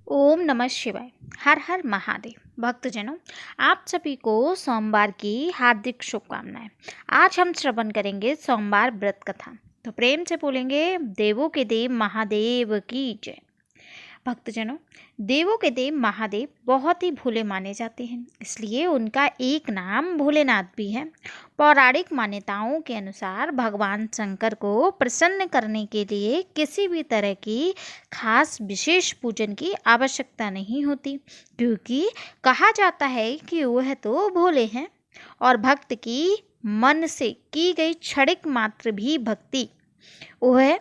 ओम नमः शिवाय। हर हर महादेव। भक्तजनों, आप सभी को सोमवार की हार्दिक शुभकामनाएं। आज हम श्रवण करेंगे सोमवार व्रत कथा। तो प्रेम से बोलेंगे, देवों के देव महादेव की जय। भक्तजनों, देवों के देव महादेव बहुत ही भोले माने जाते हैं, इसलिए उनका एक नाम भोलेनाथ भी है। पौराणिक मान्यताओं के अनुसार भगवान शंकर को प्रसन्न करने के लिए किसी भी तरह की खास विशेष पूजन की आवश्यकता नहीं होती, क्योंकि कहा जाता है कि वह तो भोले हैं और भक्त की मन से की गई क्षणिक मात्र भी भक्ति वह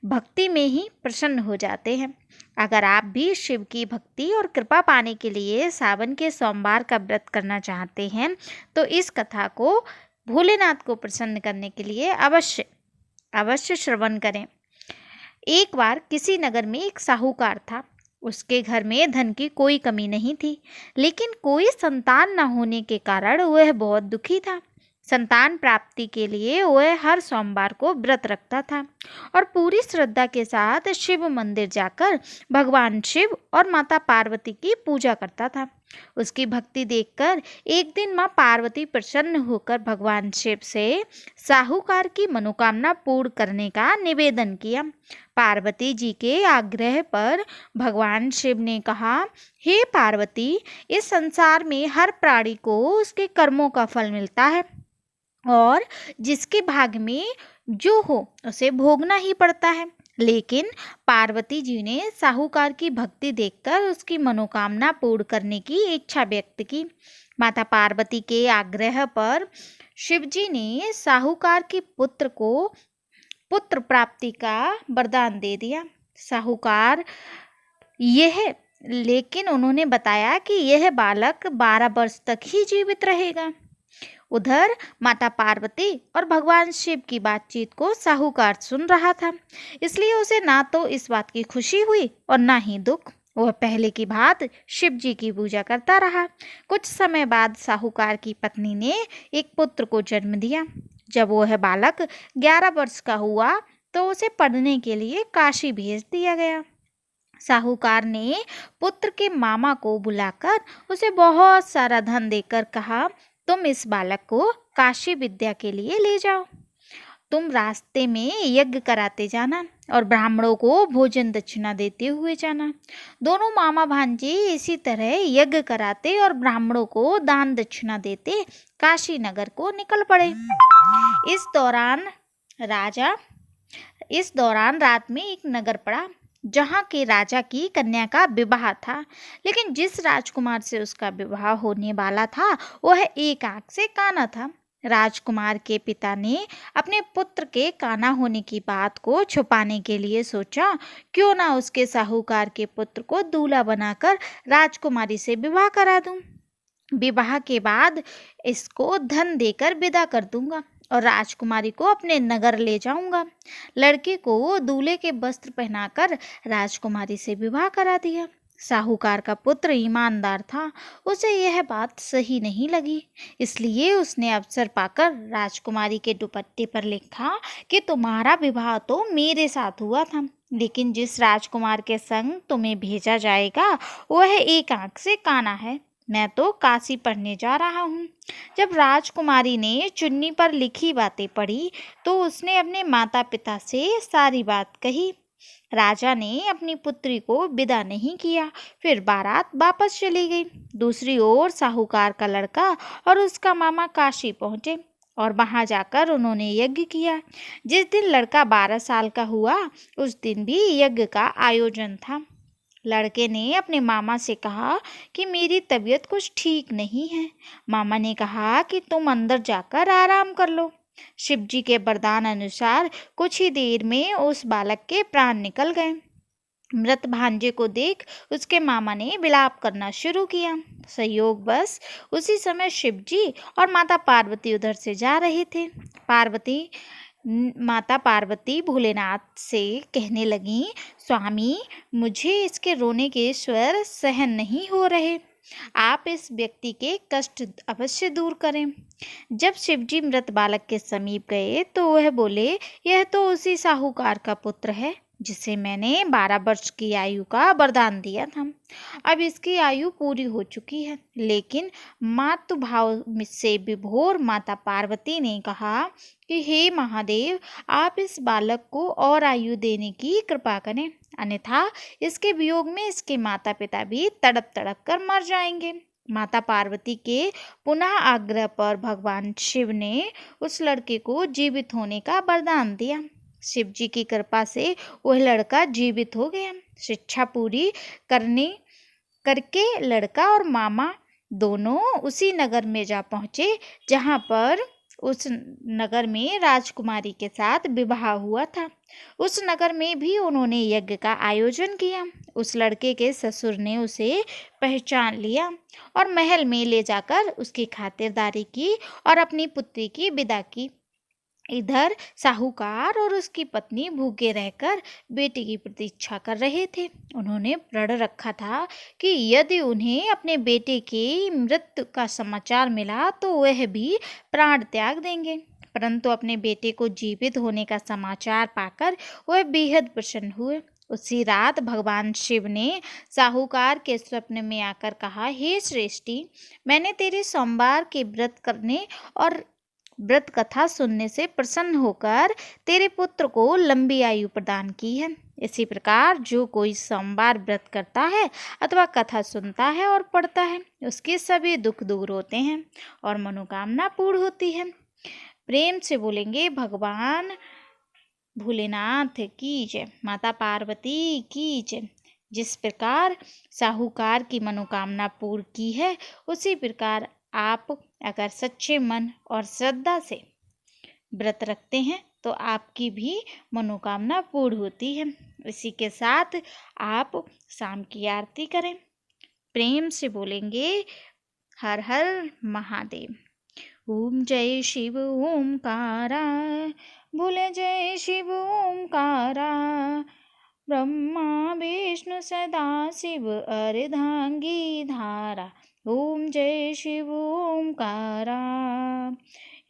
भक्ति में ही प्रसन्न हो जाते हैं। अगर आप भी शिव की भक्ति और कृपा पाने के लिए सावन के सोमवार का व्रत करना चाहते हैं, तो इस कथा को भोलेनाथ को प्रसन्न करने के लिए अवश्य अवश्य श्रवण करें। एक बार किसी नगर में एक साहूकार था। उसके घर में धन की कोई कमी नहीं थी, लेकिन कोई संतान न होने के कारण वह बहुत दुखी था। संतान प्राप्ति के लिए वह हर सोमवार को व्रत रखता था और पूरी श्रद्धा के साथ शिव मंदिर जाकर भगवान शिव और माता पार्वती की पूजा करता था। उसकी भक्ति देखकर एक दिन माँ पार्वती प्रसन्न होकर भगवान शिव से साहूकार की मनोकामना पूर्ण करने का निवेदन किया। पार्वती जी के आग्रह पर भगवान शिव ने कहा, हे पार्वती, इस संसार में हर प्राणी को उसके कर्मों का फल मिलता है और जिसके भाग में जो हो उसे भोगना ही पड़ता है। लेकिन पार्वती जी ने साहूकार की भक्ति देखकर उसकी मनोकामना पूर्ण करने की इच्छा व्यक्त की। माता पार्वती के आग्रह पर शिवजी ने साहूकार के पुत्र को पुत्र प्राप्ति का वरदान दे दिया। साहूकार लेकिन उन्होंने बताया कि यह बालक 12 वर्ष तक ही जीवित रहेगा। उधर माता पार्वती और भगवान शिव की बातचीत को साहूकार सुन रहा था, इसलिए उसे ना तो इस बात की खुशी हुई और ना ही दुख। वह पहले की बात शिव जी की पूजा करता रहा। कुछ समय बाद साहूकार की पत्नी ने एक पुत्र को जन्म दिया। जब वह बालक 11 वर्ष का हुआ तो उसे पढ़ने के लिए काशी भेज दिया गया। साहूकार ने पुत्र के मामा को बुलाकर उसे बहुत सारा धन देकर कहा, तुम इस बालक को काशी विद्या के लिए ले जाओ। तुम रास्ते में यज्ञ कराते जाना और ब्राह्मणों को भोजन दक्षिणा देते हुए जाना। दोनों मामा भांजे इसी तरह यज्ञ कराते और ब्राह्मणों को दान दक्षिणा देते काशी नगर को निकल पड़े। इस दौरान रात में एक नगर पड़ा जहाँ के राजा की कन्या का विवाह था, लेकिन जिस राजकुमार से उसका विवाह होने वाला था वह एक आंख से काना था। राजकुमार के पिता ने अपने पुत्र के काना होने की बात को छुपाने के लिए सोचा, क्यों ना उसके साहूकार के पुत्र को दूल्हा बनाकर राजकुमारी से विवाह करा दूं। विवाह के बाद इसको धन देकर विदा कर दूंगा और राजकुमारी को अपने नगर ले जाऊंगा। लड़के को दूल्हे के वस्त्र पहनाकर राजकुमारी से विवाह करा दिया। साहूकार का पुत्र ईमानदार था, उसे यह बात सही नहीं लगी, इसलिए उसने अवसर पाकर राजकुमारी के दुपट्टे पर लिखा कि तुम्हारा विवाह तो मेरे साथ हुआ था, लेकिन जिस राजकुमार के संग तुम्हें भेजा जाएगा वह एक आंख से काना है। मैं तो काशी पढ़ने जा रहा हूँ। जब राजकुमारी ने चुन्नी पर लिखी बातें पढ़ी तो उसने अपने माता पिता से सारी बात कही। राजा ने अपनी पुत्री को विदा नहीं किया, फिर बारात वापस चली गई। दूसरी ओर साहूकार का लड़का और उसका मामा काशी पहुँचे और वहां जाकर उन्होंने यज्ञ किया। जिस दिन लड़का 12 साल का हुआ उस दिन भी यज्ञ का आयोजन था। लड़के ने अपने मामा से कहा कि मेरी तबीयत कुछ ठीक नहीं है। मामा ने कहा कि तुम अंदर जाकर आराम कर लो। शिवजी के वरदान अनुसार कुछ ही देर में उस बालक के प्राण निकल गए। मृत भांजे को देख उसके मामा ने विलाप करना शुरू किया। संयोगवश उसी समय शिवजी और माता पार्वती उधर से जा रहे थे। माता पार्वती भोलेनाथ से कहने लगी, स्वामी, मुझे इसके रोने के स्वर सहन नहीं हो रहे, आप इस व्यक्ति के कष्ट अवश्य दूर करें। जब शिवजी मृत बालक के समीप गए तो वह बोले, यह तो उसी साहूकार का पुत्र है जिसे मैंने 12 वर्ष की आयु का वरदान दिया था। अब इसकी आयु पूरी हो चुकी है, लेकिन मातृभाव से विभोर माता पार्वती ने कहा कि हे महादेव, आप इस बालक को और आयु देने की कृपा करें, अन्यथा इसके वियोग में इसके माता पिता भी तड़प तड़प कर मर जाएंगे। माता पार्वती के पुनः आग्रह पर भगवान शिव ने उस लड़के को जीवित होने का वरदान दिया। शिव जी की कृपा से वह लड़का जीवित हो गया। शिक्षा पूरी करके लड़का और मामा दोनों उसी नगर में जा पहुंचे जहां पर उस नगर में राजकुमारी के साथ विवाह हुआ था। उस नगर में भी उन्होंने यज्ञ का आयोजन किया। उस लड़के के ससुर ने उसे पहचान लिया और महल में ले जाकर उसकी खातिरदारी की और अपनी पुत्री की विदा की। इधर साहूकार और उसकी पत्नी भूखे रहकर बेटे की प्रतीक्षा कर रहे थे। उन्होंने प्रण रखा था कि यदि उन्हें अपने बेटे की मृत्यु का समाचार मिला तो वह भी प्राण त्याग देंगे। परंतु अपने बेटे को जीवित होने का समाचार पाकर वह बेहद प्रसन्न हुए। उसी रात भगवान शिव ने साहूकार के स्वप्न में आकर कहा, हे श्रेष्ठी, मैंने तेरे सोमवार के व्रत करने और व्रत कथा सुनने से प्रसन्न होकर तेरे पुत्र को लंबी आयु प्रदान की है। इसी प्रकार जो कोई सोमवार व्रत करता है अथवा कथा सुनता है और पढ़ता है, उसके सभी दुख दूर होते हैं और मनोकामना पूर्ण होती है। प्रेम से बोलेंगे भगवान भोलेनाथ की जय, माता पार्वती की जय। जिस प्रकार साहूकार की मनोकामना पूर्ण की है, उसी प्रकार आप अगर सच्चे मन और श्रद्धा से व्रत रखते हैं तो आपकी भी मनोकामना पूर्ण होती है। इसी के साथ आप शाम की आरती करें। प्रेम से बोलेंगे हर हर महादेव। ओम जय शिव ओमकारा, बोले जय शिव ओमकारा। ब्रह्मा विष्णु सदा शिव अर्धांगी धारा। ओम जय शिव ओमकारा।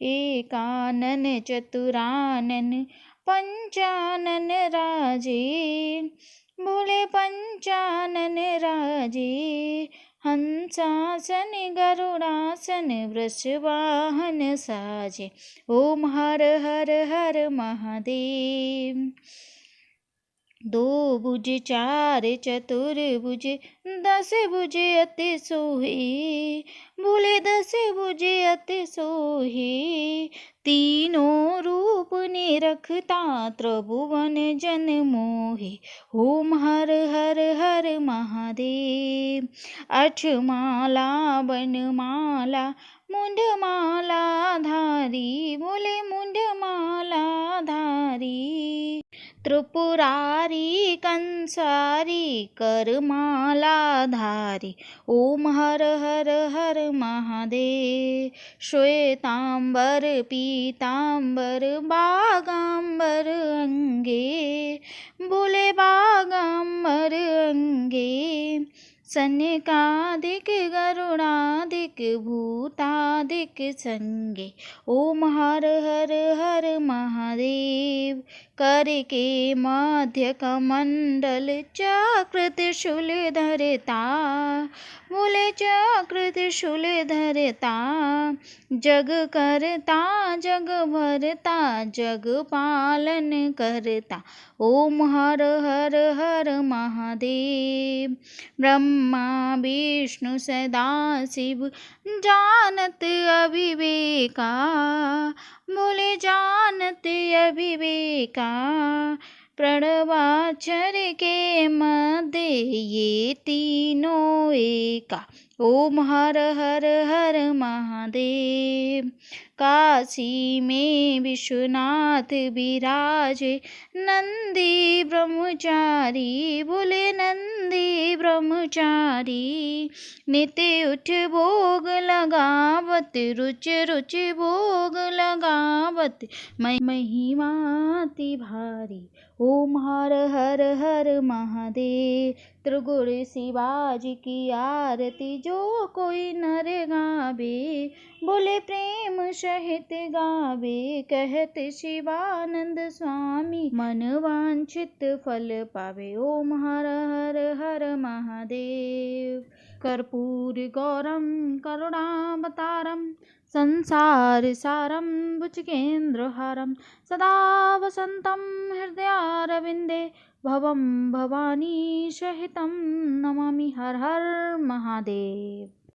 एकानन चतुरानन पंचानन राजे, बोले पंचानन राजे। हंसासन गरुड़ासन वृषवाहन साजे। ओम हर हर हर महादेव। दो भुज चार चतुर्भुज, 10 भुज अति सोहे, बोले 10 भुज अति सोहे। तीनों रूप ने रखता त्रिभुवन जन मोहे। ओम हर हर हर महादेव। अक्षमाला बनमाला मुंडमाला धारी, बोले मुंडमाला धारी। त्रिपुरारी कंसारी करमाला धारी। ओम हर हर हर महादेव। श्वेतांबर पीतांबर बागांबर अंगे, बोले बागांबर अंगे। सनकादिक गरुड़ादिक भूतादिक संगे। ओम हर हर हर महादेव। कर के मध्य कमंडल चक्र त्रिशूल धरता, बोले चक्र त्रिशूल धरता। जग करता जग भरता जग पालन करता। ओम हर हर हर महादेव। ब्रह्मा विष्णु सदा शिव जानत अविवेका, बोले जानत अविवेका। प्रणवाक्षर के मध्य ये तीनों एका। ओम हर हर हर महादेव। काशी में विश्वनाथ विराजे, नंदी ब्रह्मचारी, बोले नंदी ब्रह्मचारी। नित्य उठ भोग लगावत रुच रुच भोग लगावत। महिमा अति भारी। ओम हर हर हर महादेव। त्रिगुण शिवाजी की आरती जो कोई नर गावे, बोले प्रेम सहित गावे, कहते शिवानंद स्वामी मन वांछित फल पावे। ओम हर हर हर महादेव। कर्पूर गौरम करुणावतारम संसार सारम भुजगेन्द्रहारम सदा वसंतं हृदयारविन्दे भवं भवानी सहितं नमामि। हर हर महादेव।